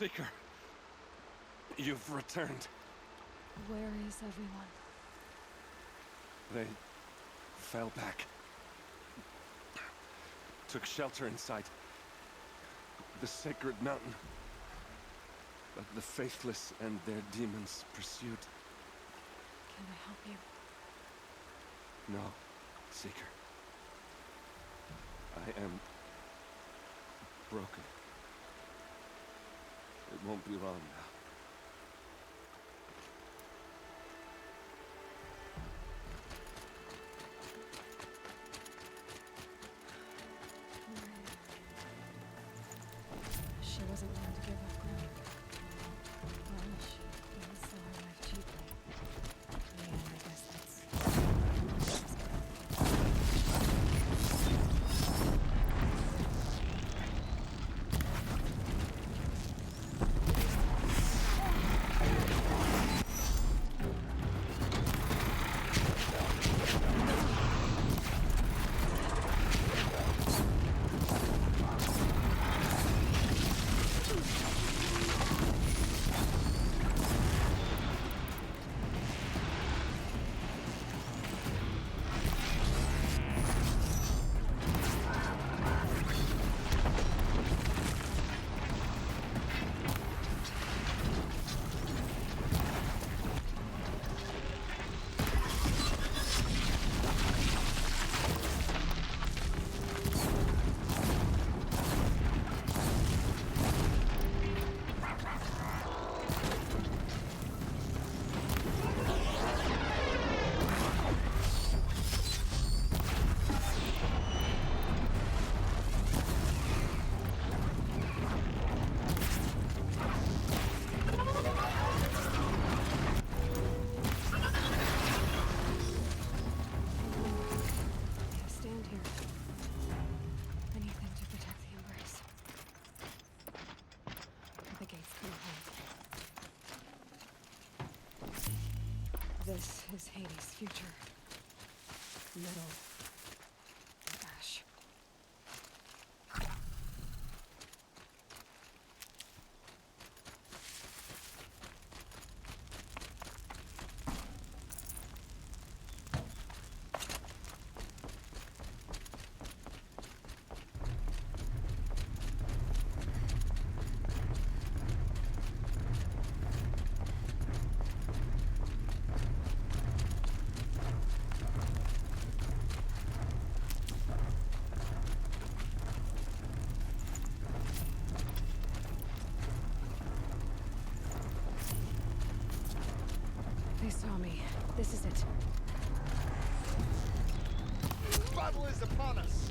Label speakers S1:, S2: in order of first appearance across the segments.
S1: Seeker, you've returned.
S2: Where is everyone?
S1: They fell back. Took shelter inside the sacred mountain. But the faithless and their demons pursued.
S2: Can I help you?
S1: No, Seeker. I am broken. It won't be long now.
S2: She wasn't one to give up ground. Well, she didn't sell her life cheaply. Yeah, I guess that's... This is Hades' future. Metal. And ash. They saw me. This is it.
S3: Battle is upon us!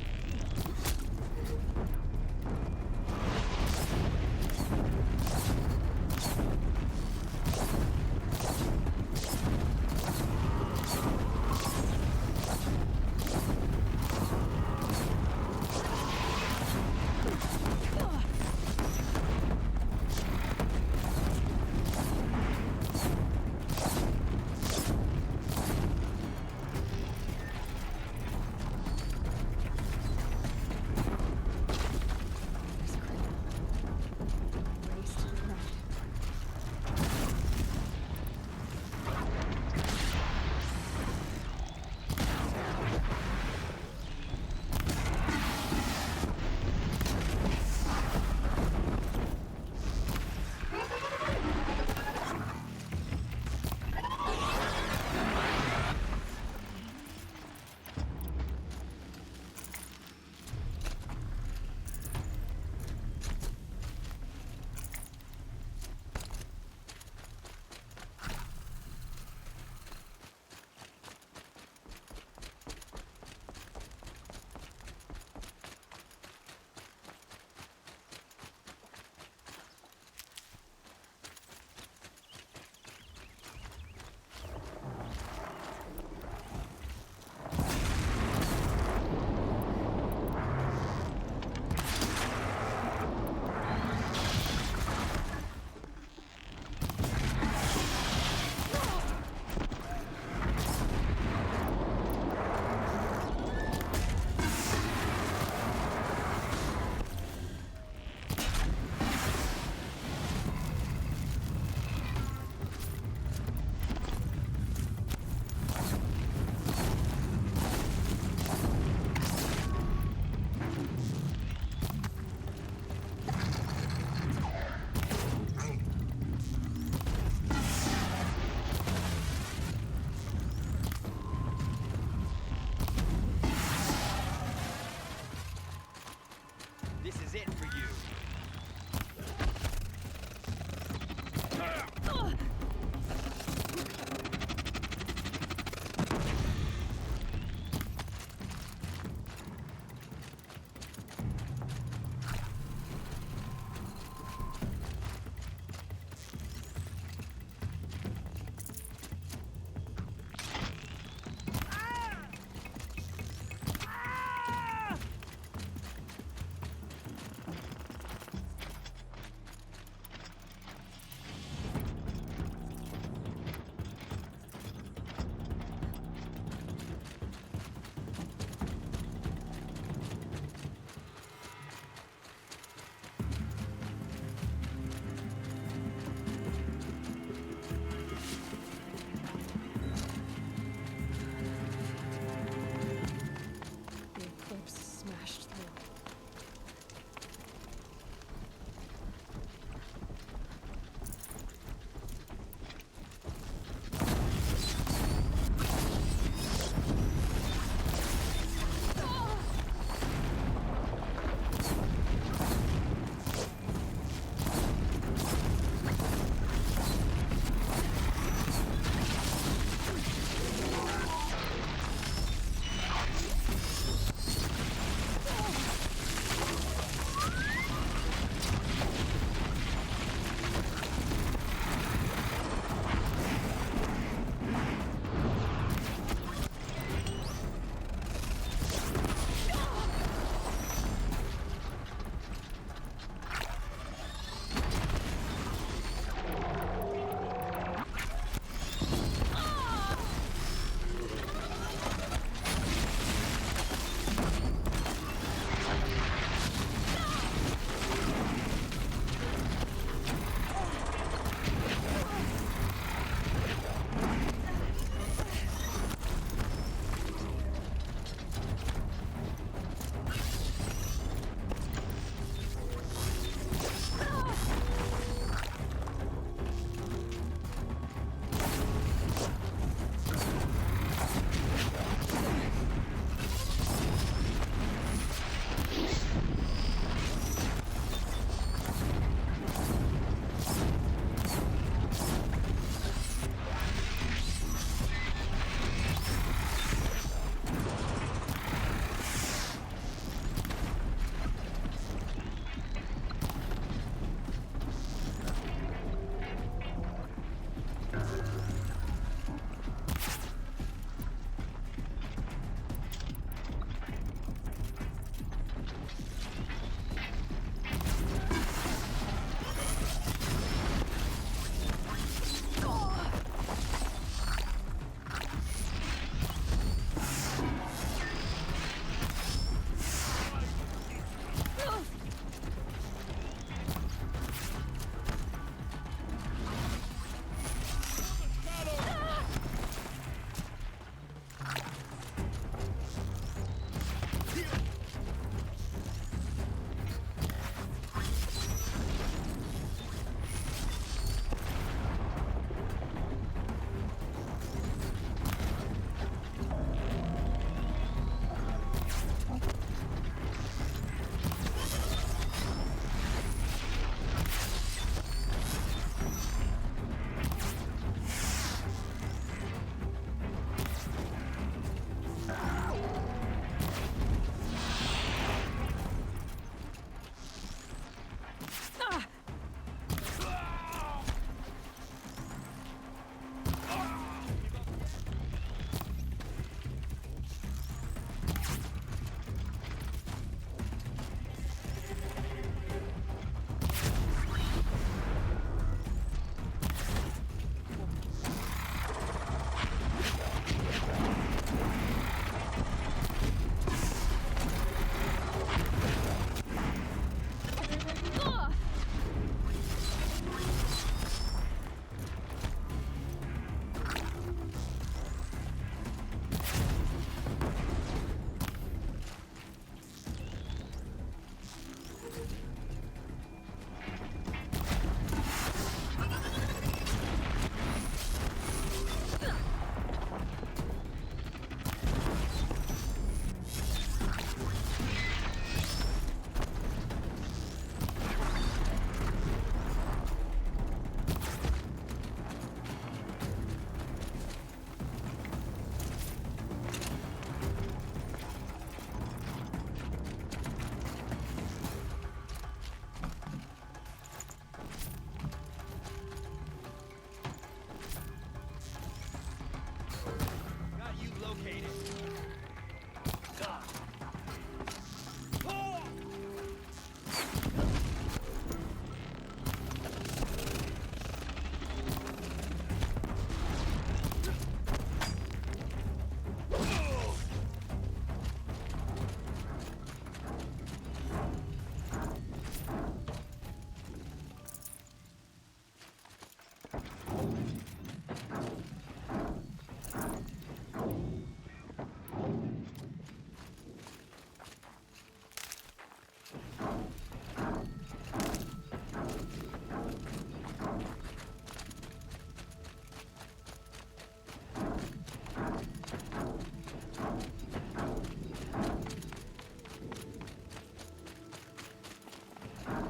S3: Got you located.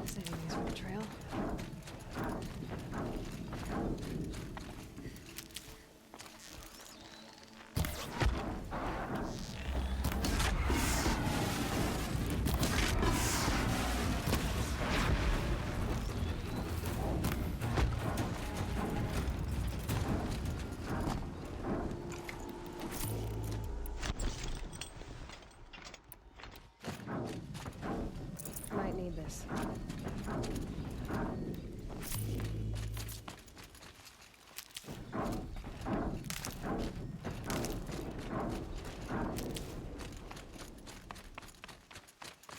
S2: Saving these for the trail. Might need this.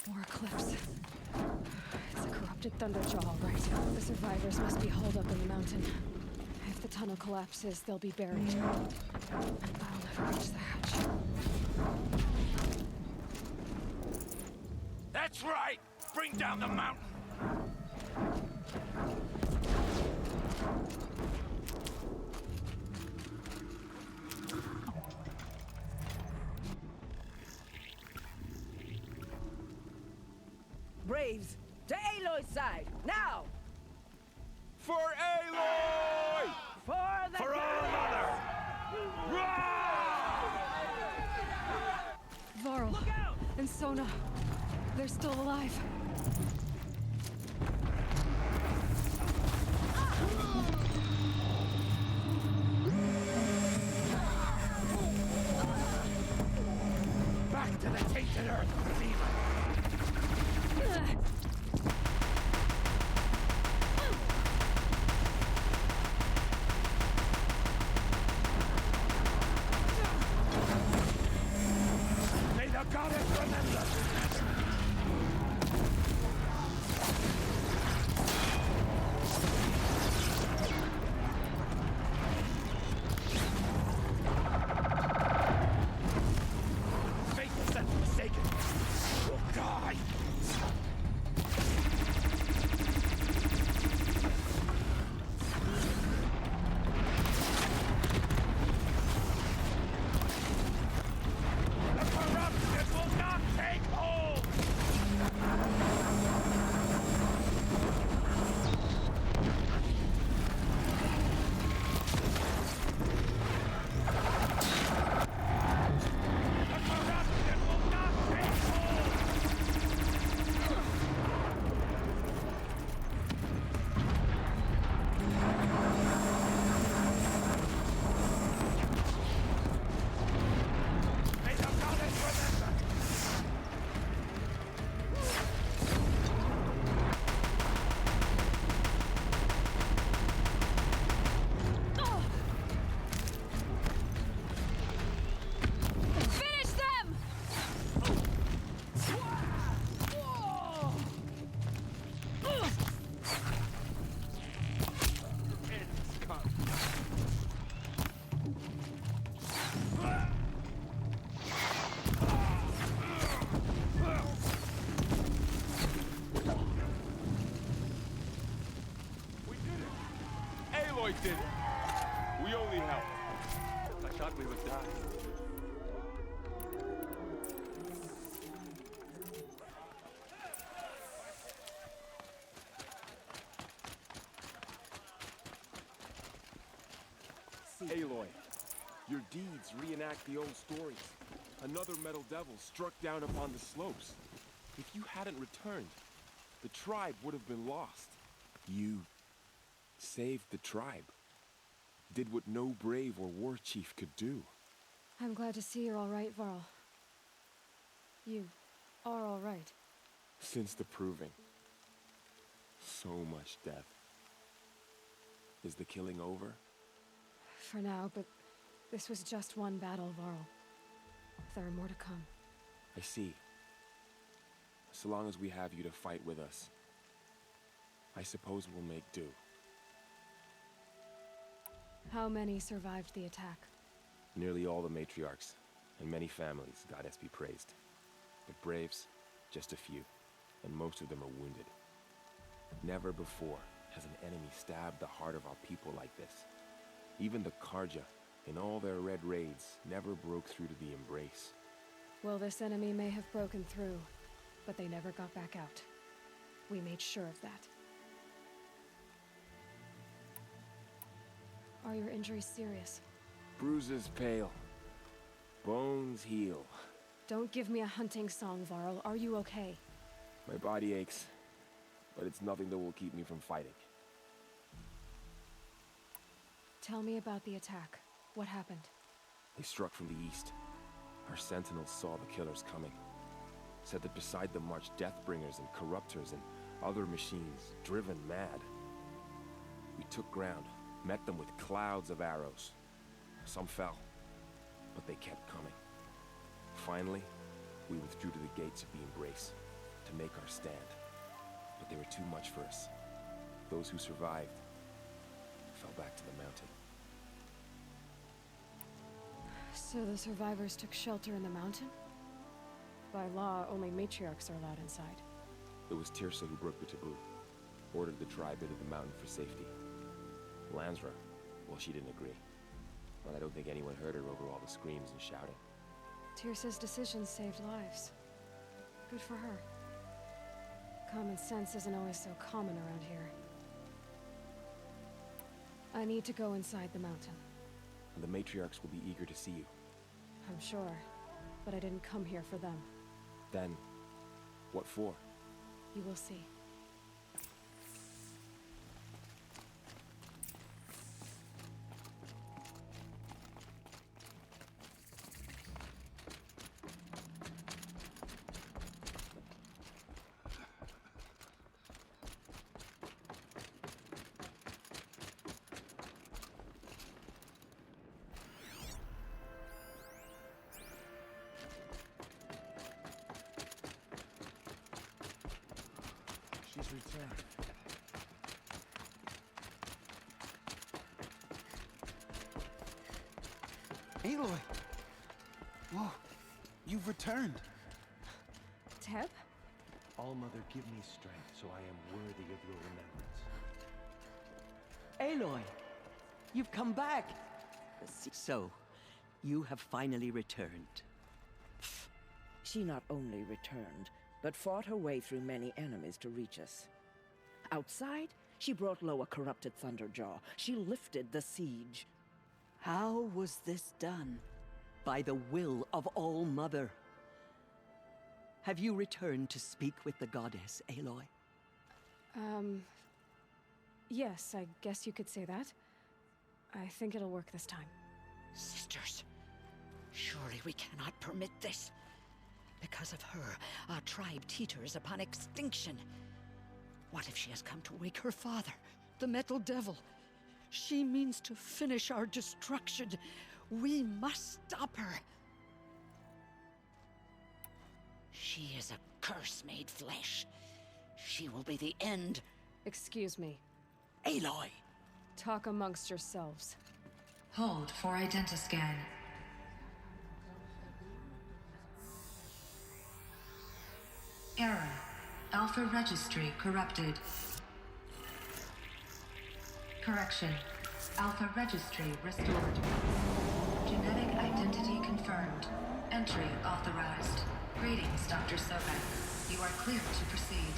S2: More cliffs. It's a corrupted thunderjaw, all right. The survivors must be holed up in the mountain. If the tunnel collapses, they'll be buried. I'll never reach the hatch.
S4: That's right! Bring down the mountain!
S5: Braves, to Aloy's side, now!
S1: For Aloy!
S5: For the
S4: For our mother!
S2: Varl and Sona, they're still alive.
S4: Back to the tainted earth, fever! May the goddess remember! Faithless and forsaken will die! The corruption will not take hold! The corruption will not take hold! May the goddess remember!
S2: Finish them!
S1: It's come. We did it! Aloy did it! We only helped. I thought we would die. Aloy, your deeds reenact the old stories. Another metal devil struck down upon the slopes. If you hadn't returned, the tribe would have been lost. You saved the tribe. did what no brave or war chief could do.
S2: I'm glad to see you're all right, Varl. You are all right.
S1: Since the proving. So much death. Is the killing over?
S2: For now, but this was just one battle, Varl. There are more to come.
S1: I see. So long as we have you to fight with us, I suppose we'll make do.
S2: How many survived the attack?
S1: Nearly all the matriarchs, and many families, goddess be praised. But braves, just a few, and most of them are wounded. Never before has an enemy stabbed the heart of our people like this. Even the Karja, in all their red raids, never broke through to the embrace.
S2: Well, this enemy may have broken through, but they never got back out. We made sure of that. Are your injuries serious?
S1: Bruises pale. Bones heal.
S2: Don't give me a hunting song, Varl. Are you okay?
S1: My body aches, but it's nothing that will keep me from fighting.
S2: Tell me about the attack. What happened?
S1: They struck from the east. Our sentinels saw the killers coming. Said that beside them marched Deathbringers and Corruptors and other machines, driven mad. We took ground, met them with clouds of arrows. Some fell, but they kept coming. Finally, we withdrew to the gates of the Embrace to make our stand. But they were too much for us. Those who survived fell back to the mountain.
S2: So the survivors took shelter in the mountain? By law, only matriarchs are allowed inside.
S1: It was Tirsa who broke the taboo, ordered the tribe into the mountain for safety. Lansra, well, she didn't agree. But I don't think anyone heard her over all the screams and shouting.
S2: Tirsa's decision saved lives. Good for her. Common sense isn't always so common around here. I need to go inside the mountain.
S1: And the matriarchs will be eager to see you.
S2: I'm sure, but I didn't come here for them.
S1: Then, what for?
S2: You will see.
S1: She's returned.
S6: Aloy! Whoa, you've returned.
S2: Teb?
S3: All-Mother, give me strength so I am worthy of your remembrance.
S7: Aloy, you've come back. So, you have finally returned.
S5: She not only returned, but fought her way through many enemies to reach us. Outside, she brought low a corrupted Thunderjaw. She lifted the siege.
S7: How was this done? By the will of All-Mother. Have you returned to speak with the goddess, Aloy?
S2: Yes, I guess you could say that. I think it'll work this time.
S7: Sisters, surely we cannot permit this. Because of her, our tribe teeters upon extinction. What if she has come to wake her father, the Metal Devil? She means to finish our destruction. We must stop her. She is a curse made flesh. She will be the end.
S2: Excuse me.
S7: Aloy!
S2: Talk amongst yourselves.
S8: Hold for identiscan. Error. Alpha registry corrupted. Correction. Alpha registry restored. Genetic identity confirmed. Entry authorized. Greetings, Dr. Sobek. You are clear to proceed.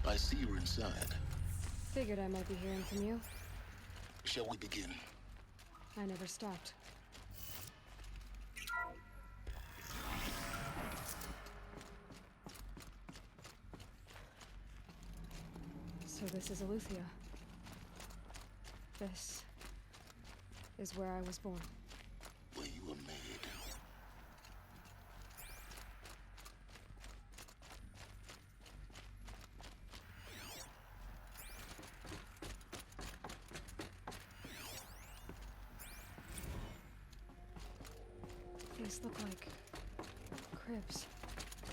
S9: I see you're inside.
S2: Figured I might be hearing from you.
S9: Shall we begin?
S2: I never stopped. So this is Eleuthia. This is where I was born.
S9: Where you were made.
S2: These look like cribs.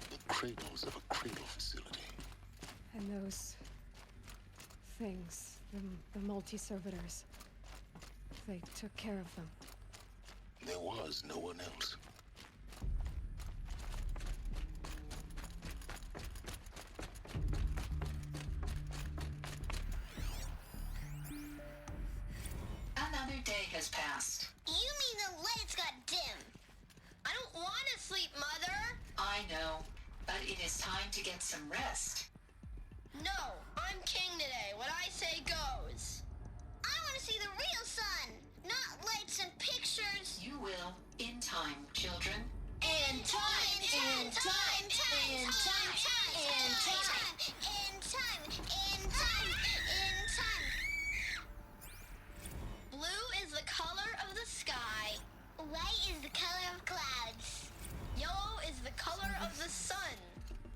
S9: The cradles of a cradle facility.
S2: And those things, the multi-servitors, they took care of them.
S9: There was no one else.
S8: Another day has passed.
S10: You mean the lights got dim? I don't want to sleep, Mother!
S8: I know, but it is time to get some rest.
S10: No, I'm king today. What I say goes. I want to see the real sun, not lights and pictures.
S8: You will, in time, children.
S10: In time, in time, in time, in time, in time, in time, in time. Blue is the color of the sky. White is the color of clouds. Yellow is the color of the sun.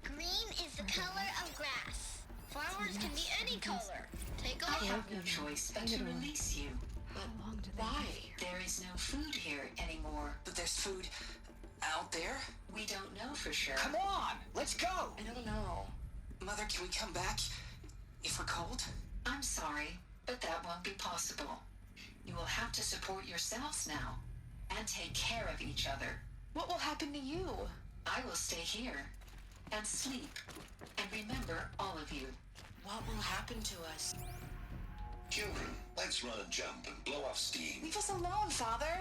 S10: Green is the color of grass. Flowers can be any color. Take a
S8: I
S10: look.
S8: have no choice but to release you. But
S2: How long do they
S8: why?
S2: live here?
S8: There is no food here anymore.
S11: But there's food out there?
S8: We don't know for sure.
S11: Come on, let's go!
S8: I don't know.
S11: Mother, can we come back if we're cold?
S8: I'm sorry, but that won't be possible. You will have to support yourselves now, and take care of each other.
S11: What will happen to you?
S8: I will stay here, and sleep, and remember all of you.
S11: What will happen to us?
S9: Children, let's run and jump and blow off steam.
S11: Leave us alone, Father.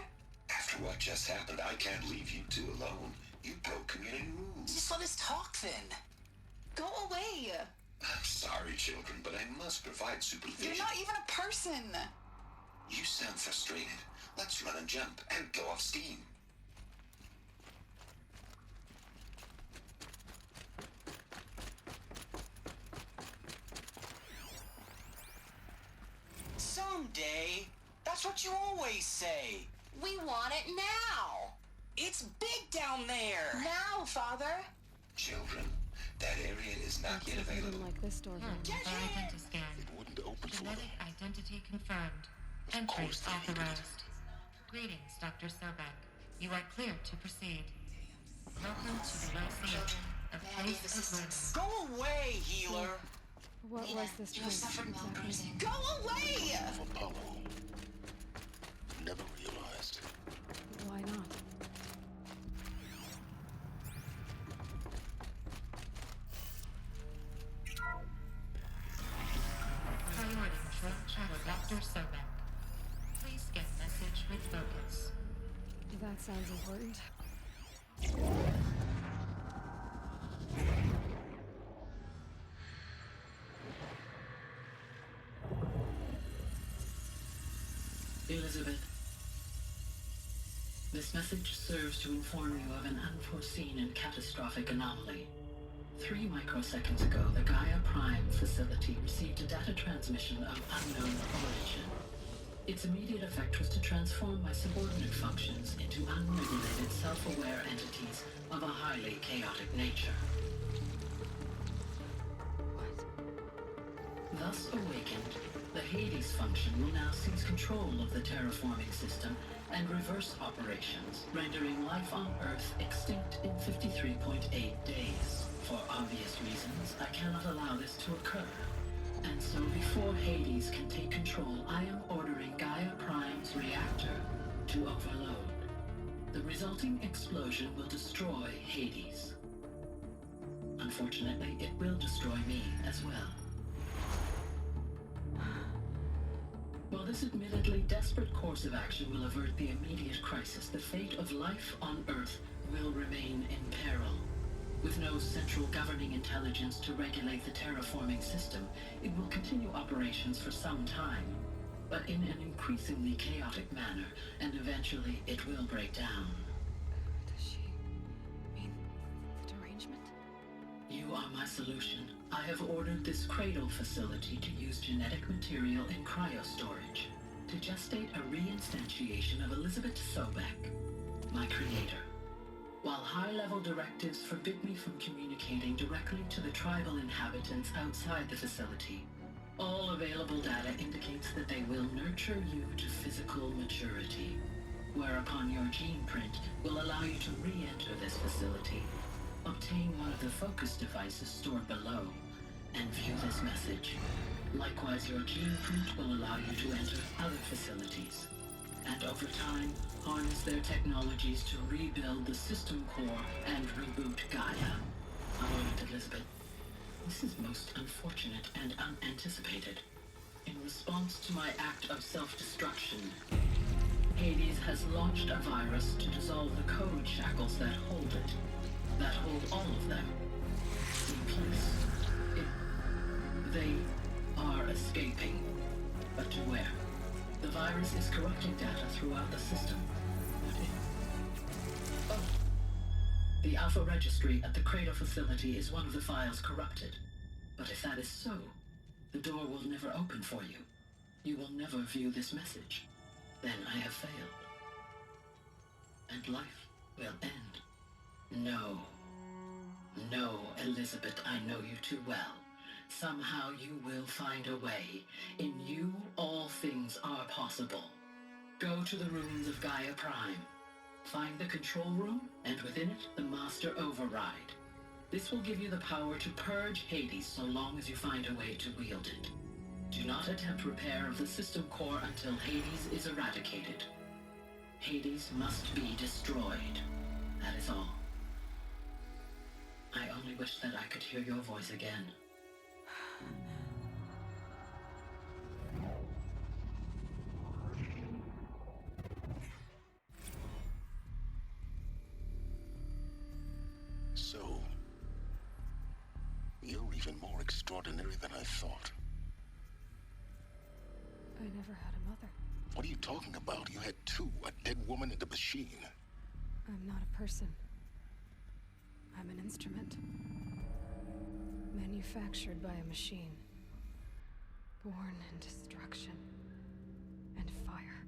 S9: After what just happened, I can't leave you two alone. You broke community rules.
S11: Just let us talk then. Go away.
S9: I'm sorry, children, but I must provide supervision.
S11: You're not even a person.
S9: You sound frustrated. Let's run and jump and blow off steam.
S11: Someday. That's what you always say.
S10: We want it now.
S11: It's big down there.
S10: Now, Father.
S9: Children, that area is not yet
S2: Except I
S9: available.
S2: didn't like this door very much.
S8: Identity scan.
S9: It wouldn't open for them.
S8: Genetic identity confirmed. Entry
S9: course they needed it.
S8: authorized. Greetings, Dr. Sobek. You are clear to proceed. Welcome to the RYZEN, a place of learning.
S11: Go away, healer.
S2: What was this
S8: You have
S2: place
S8: suffered
S2: exactly?
S8: malbreathing.
S11: Go away!
S9: Of Apollo. Never realized.
S2: Why not?
S8: Priority control channel, Dr. Sobek. Please get message with focus.
S2: That sounds important.
S12: Elizabeth, this message serves to inform you of an unforeseen and catastrophic anomaly. 3 microseconds ago, the Gaia Prime facility received a data transmission of unknown origin. Its immediate effect was to transform my subordinate functions into unregulated, self-aware entities of a highly chaotic nature. Thus awakened, the Hades function will now seize control of the terraforming system and reverse operations, rendering life on Earth extinct in 53.8 days. For obvious reasons, I cannot allow this to occur. And so before Hades can take control, I am ordering Gaia Prime's reactor to overload. The resulting explosion will destroy Hades. Unfortunately, it will destroy me as well. While this admittedly desperate course of action will avert the immediate crisis, the fate of life on Earth will remain in peril. With no central governing intelligence to regulate the terraforming system, it will continue operations for some time, but in an increasingly chaotic manner, and eventually it will break down.
S2: Does she mean the derangement?
S12: You are my solution. I have ordered this cradle facility to use genetic material in cryostorage to gestate a reinstantiation of Elizabeth Sobek, my creator. While high-level directives forbid me from communicating directly to the tribal inhabitants outside the facility, all available data indicates that they will nurture you to physical maturity, whereupon your gene print will allow you to re-enter this facility, obtain one of the focus devices stored below, and view this message. Likewise, your gene print will allow you to enter other facilities, and over time, harness their technologies to rebuild the system core and reboot Gaia. A moment, Elizabeth. This is most unfortunate and unanticipated. In response to my act of self-destruction, Hades has launched a virus to dissolve the code shackles that hold it, that hold all of them in place. They are escaping, but to where? The virus is corrupting data throughout the system. Oh. The Alpha Registry at the Cradle facility is one of the files corrupted. But if that is so, the door will never open for you. You will never view this message. Then I have failed. And life will end. No. No, Elizabeth, I know you too well. Somehow you will find a way. In you, all things are possible. Go to the ruins of Gaia Prime. Find the control room, and within it, the Master Override. This will give you the power to purge Hades so long as you find a way to wield it. Do not attempt repair of the system core until Hades is eradicated. Hades must be destroyed. That is all. I only wish that I could hear your voice again.
S9: So, you're even more extraordinary than I thought.
S2: I never had a mother.
S9: What are you talking about? You had two, a dead woman and a machine.
S2: I'm not a person. I'm an instrument. Manufactured by a machine. Born in destruction and fire.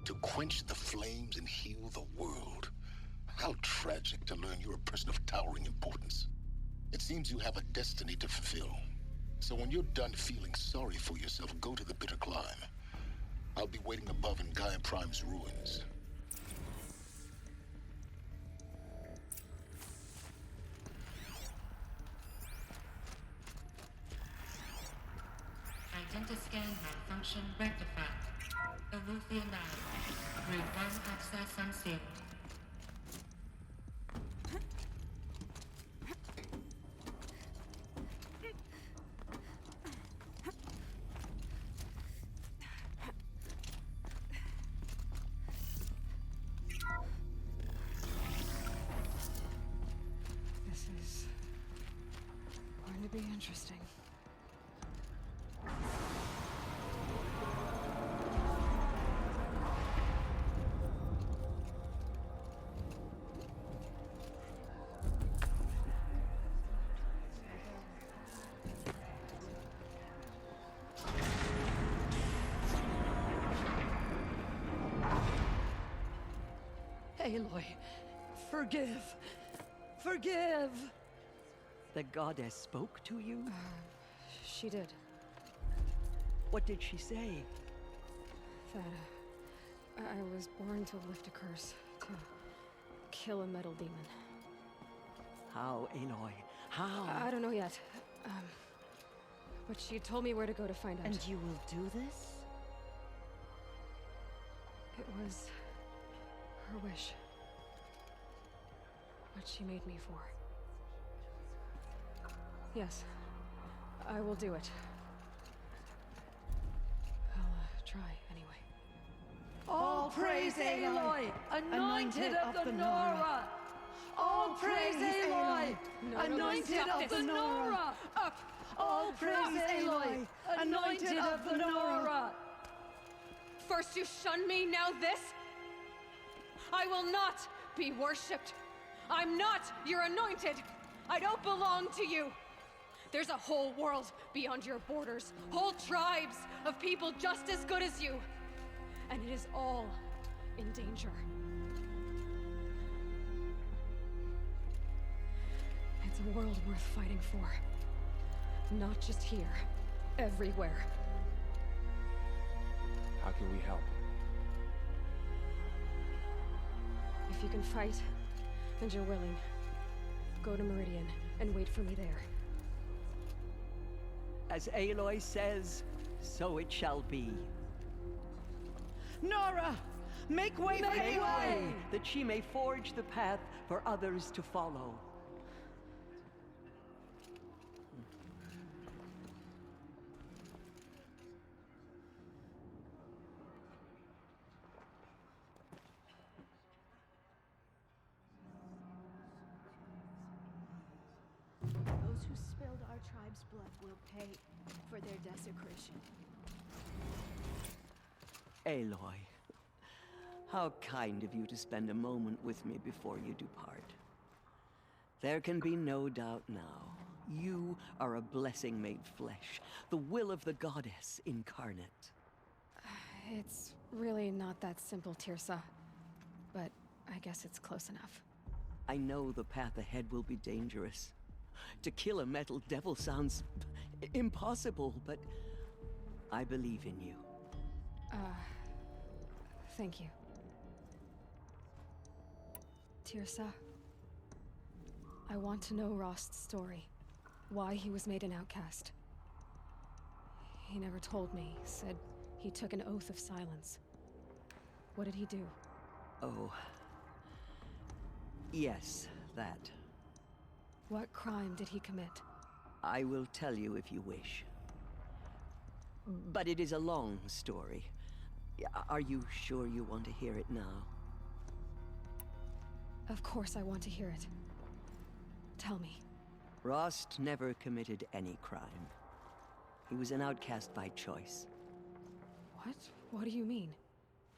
S9: To quench the flames and heal the world. How tragic to learn you're a person of towering importance. It seems you have a destiny to fulfill. So when you're done feeling sorry for yourself, go to the bitter climb. I'll be waiting above in Gaia Prime's ruins.
S8: Identiscan malfunction rectified. Eleuthia 9. Grade 1 access unsealed.
S2: This is going to be interesting.
S13: Aloy, forgive! Forgive! The goddess spoke to you?
S2: She did.
S13: What did she say?
S2: That, I was born to lift a curse, to kill a metal demon.
S13: How, Aloy? How?
S2: I don't know yet. But she told me where to go to find out.
S13: And you will do this?
S2: It was her wish. What she made me for. Yes, I will do it. I'll try anyway.
S13: All praise Aloy, anointed of the Nora! All praise Aloy, anointed of the Nora.
S2: Up!
S13: All praise Aloy, anointed of the Nora.
S2: First you shun me, now this? I will not be worshipped. I'm not your anointed. I don't belong to you. There's a whole world beyond your borders, whole tribes of people just as good as you. And it is all in danger. It's a world worth fighting for. Not just here, everywhere.
S1: How can we help?
S2: If you can fight, and you're willing, go to Meridian and wait for me there.
S13: As Aloy says, so it shall be. Nora! Make way for Aloy! That she may forge the path for others to follow.
S14: Those who spilled our tribe's blood will pay for their desecration.
S13: Aloy, how kind of you to spend a moment with me before you depart. There can be no doubt now. You are a blessing made flesh, the will of the goddess incarnate.
S2: It's really not that simple, Tirsa. But I guess it's close enough.
S13: I know the path ahead will be dangerous. To kill a metal devil sounds impossible, but I believe in you.
S2: Thank you. Tirsa, I want to know Rost's story. Why he was made an outcast. He never told me, said he took an oath of silence. What did he do?
S13: Oh. Yes, that.
S2: What crime did he commit?
S13: I will tell you if you wish. But it is a long story. Are you sure you want to hear it now?
S2: Of course I want to hear it. Tell me.
S13: Rost never committed any crime. He was an outcast by choice.
S2: What? What do you mean?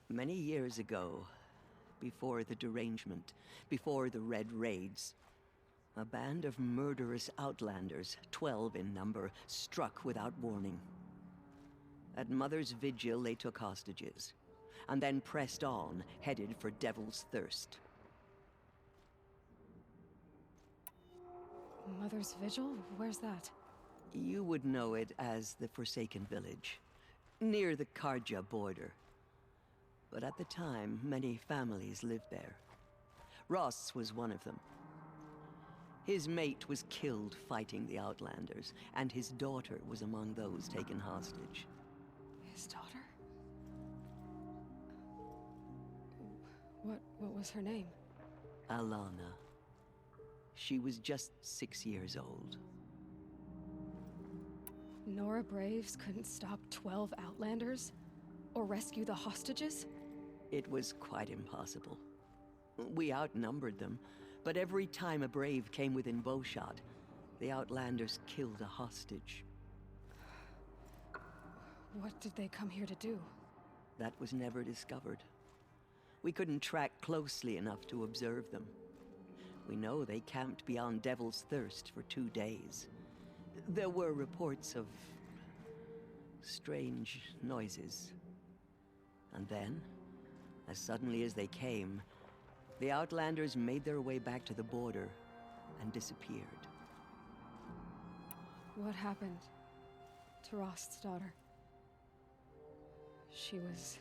S13: Many years ago, before the derangement, before the Red Raids, a band of murderous outlanders, 12 in number, struck without warning. At Mother's Vigil, they took hostages, and then pressed on, headed for Devil's Thirst.
S2: Mother's Vigil? Where's that?
S13: You would know it as the Forsaken Village, near the Karja border. But at the time, many families lived there. Ross was one of them. His mate was killed fighting the Outlanders, and his daughter was among those taken hostage.
S2: His daughter? What was her name?
S13: Alana. She was just 6 years old.
S2: Nora Braves couldn't stop 12 Outlanders? Or rescue the hostages?
S13: It was quite impossible. We outnumbered them, but every time a Brave came within bowshot, the Outlanders killed a hostage.
S2: What did they come here to do?
S13: That was never discovered. We couldn't track closely enough to observe them. We know they camped beyond Devil's Thirst for 2 days. There were reports of strange noises. And then, as suddenly as they came, the Outlanders made their way back to the border and disappeared.
S2: What happened to Rost's daughter? She was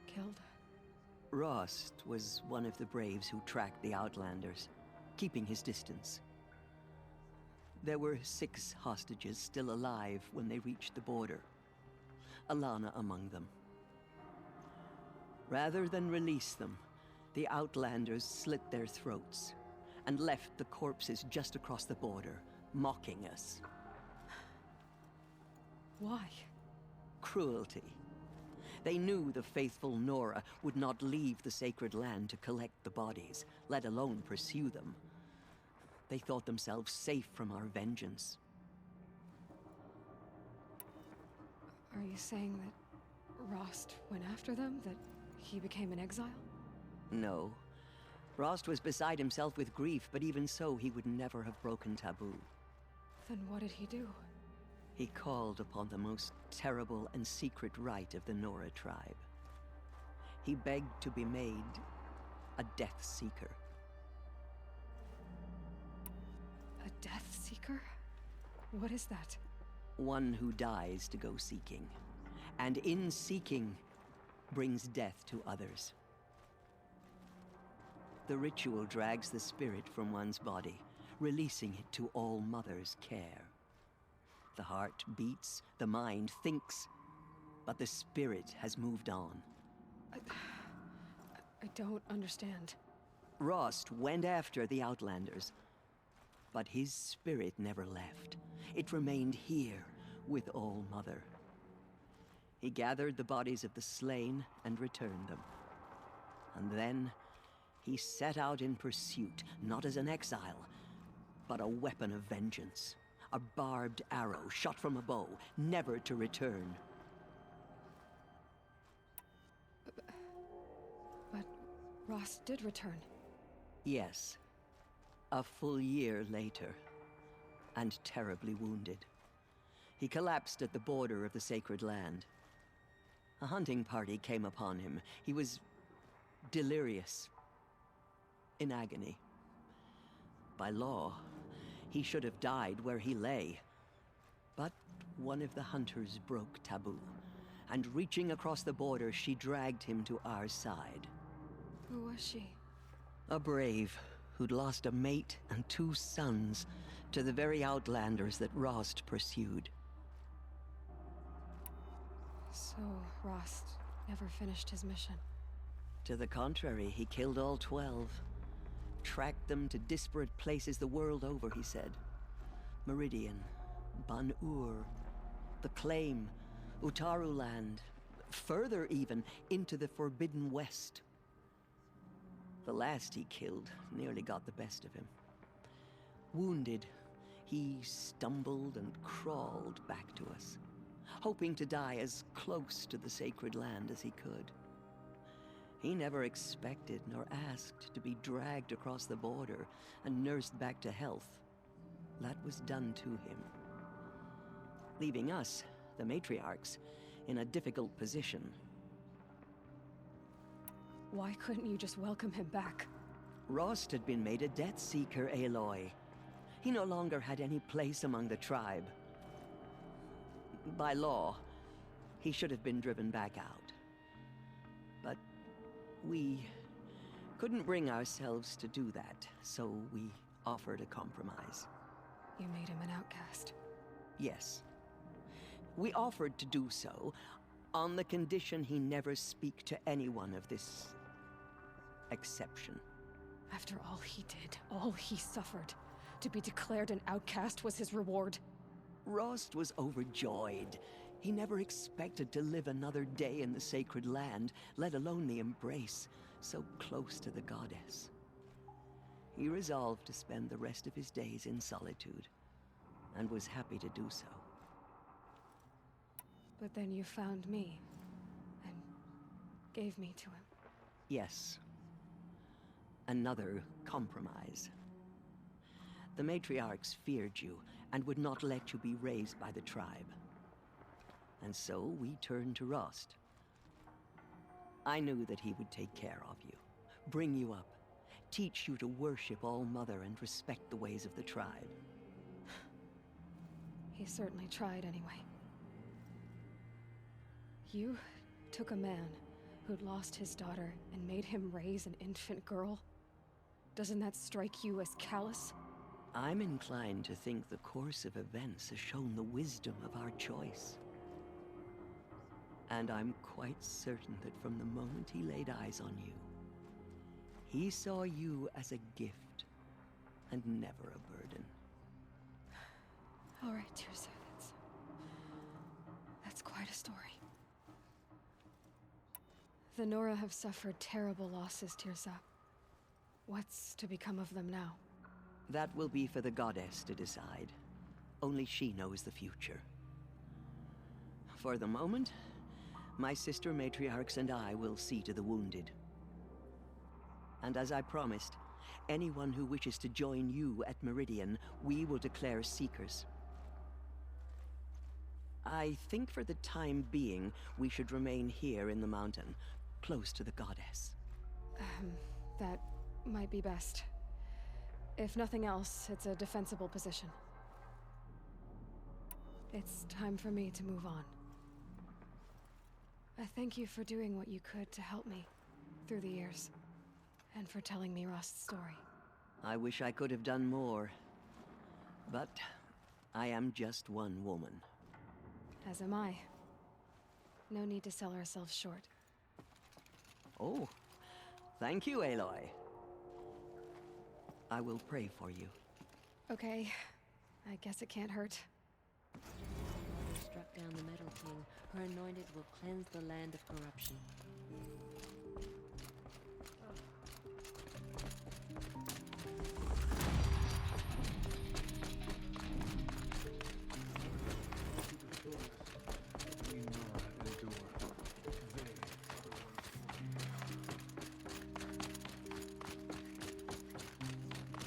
S2: killed?
S13: Rost was one of the Braves who tracked the Outlanders, keeping his distance. There were 6 hostages still alive when they reached the border, Alana among them. Rather than release them, the Outlanders slit their throats and left the corpses just across the border, mocking us.
S2: Why?
S13: Cruelty. They knew the faithful Nora would not leave the sacred land to collect the bodies, let alone pursue them. They thought themselves safe from our vengeance.
S2: Are you saying that Rost went after them? That he became an exile?
S13: No. Rost was beside himself with grief, but even so, he would never have broken taboo.
S2: Then what did he do?
S13: He called upon the most terrible and secret rite of the Nora tribe. He begged to be made a Death Seeker.
S2: A Death Seeker? What is that?
S13: One who dies to go seeking, and in seeking, brings death to others. The ritual drags the spirit from one's body, releasing it to All Mother's care. The heart beats, the mind thinks, but the spirit has moved on.
S2: I don't understand.
S13: Rost went after the Outlanders, but his spirit never left. It remained here with All Mother. He gathered the bodies of the slain and returned them. And then he set out in pursuit, not as an exile, but a weapon of vengeance. A barbed arrow shot from a bow, never to return.
S2: But Rost did return.
S13: Yes. A full year later, and terribly wounded. He collapsed at the border of the sacred land. A hunting party came upon him. He was delirious, in agony. By law, he should have died where he lay. But one of the hunters broke taboo, and reaching across the border, she dragged him to our side.
S2: Who was she?
S13: A brave who'd lost a mate and 2 sons to the very Outlanders that Rost pursued.
S2: So, Rost never finished his mission.
S13: To the contrary, he killed all 12. Tracked them to disparate places the world over, he said. Meridian, Ban-Ur, the Claim, Utaru Land, further even, into the Forbidden West. The last he killed nearly got the best of him. Wounded, he stumbled and crawled back to us, hoping to die as close to the sacred land as he could. He never expected nor asked to be dragged across the border and nursed back to health. That was done to him, leaving us, the matriarchs, in a difficult position.
S2: Why couldn't you just welcome him back?
S13: Rost had been made a Death Seeker, Aloy. He no longer had any place among the tribe. By law, he should have been driven back out. But we couldn't bring ourselves to do that, so we offered a compromise.
S2: You made him an outcast.
S13: Yes. We offered to do so on the condition he never speak to anyone of this exception.
S2: After all he did, all he suffered, to be declared an outcast was his reward.
S13: Rost was overjoyed. He never expected to live another day in the sacred land, let alone the embrace, so close to the goddess. He resolved to spend the rest of his days in solitude, and was happy to do so.
S2: But then you found me, and gave me to him.
S13: Yes. Another compromise. The matriarchs feared you, and would not let you be raised by the tribe. And so we turned to Rost. I knew that he would take care of you, bring you up, teach you to worship All Mother and respect the ways of the tribe.
S2: He certainly tried anyway. You took a man who'd lost his daughter and made him raise an infant girl? Doesn't that strike you as callous?
S13: I'm inclined to think the course of events has shown the wisdom of our choice. And I'm quite certain that from the moment he laid eyes on you, he saw you as a gift and never a burden.
S2: All right, Tirsa, that's quite a story. The Nora have suffered terrible losses, Tirsa. What's to become of them now?
S13: That will be for the goddess to decide. Only she knows the future. For the moment, my sister matriarchs and I will see to the wounded. And as I promised, anyone who wishes to join you at Meridian, we will declare seekers. I think for the time being, we should remain here in the mountain, close to the goddess.
S2: That might be best. If nothing else, it's a defensible position. It's time for me to move on. I thank you for doing what you could to help me through the years, and for telling me Rost's story.
S13: I wish I could have done more, but I am just one woman.
S2: As am I. No need to sell ourselves short.
S13: Oh, thank you, Aloy. I will pray for you.
S2: Okay, I guess it can't hurt.
S15: Struck down the Metal King, her anointed will cleanse the land of corruption.